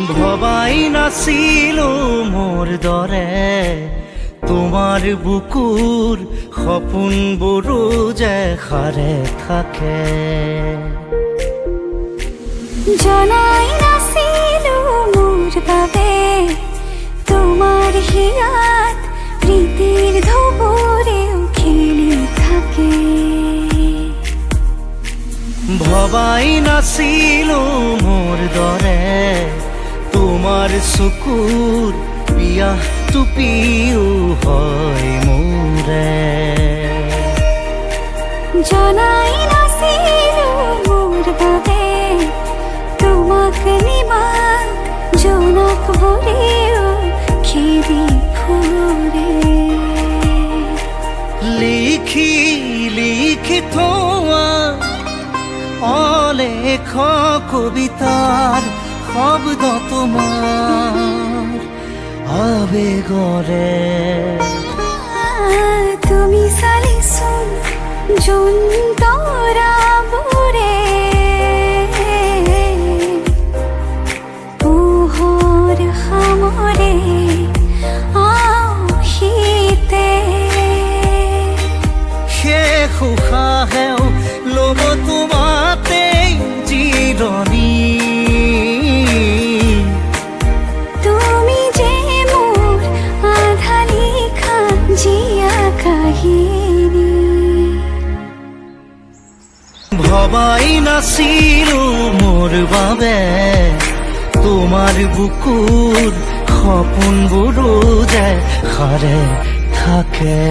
ভবাই নাছিলো মোৰ দৰে তোমাৰ বুকুৰ সপোনবোৰো যে সাৰে থাকে। জনাই নাছিলো মোৰ বাবে তোমাৰ হিয়াত প্ৰীতিৰ ধুবুৰেও খেলি থাকে। ভবাই নাছিলো মোৰ দৰে তোমাৰ চকুৰ পিয়াহ টুপিও হয় মোৰে। জনাই নাছিলো মোৰ বাবে তোমাক নিমাত জোনাক বোৰেও খেদি ফুৰে। লিখি লিখি থোৱা অলেখ কবিতাৰ শব্দ তোমাৰ আবেগৰে। তুমি চালিচোন যোন তৰাবোৰে পোহৰ সামৰে শীতে। শেষ উশাহেও ল'ব তোমাতে জিৰণি। তুমি যে মোৰ আধা লিখা জীয়া কাহিনী। ভবাই নাছিলো মোৰ বাবে তোমাৰ বুকুৰ সপোনবোৰো যে সাৰে থাকে।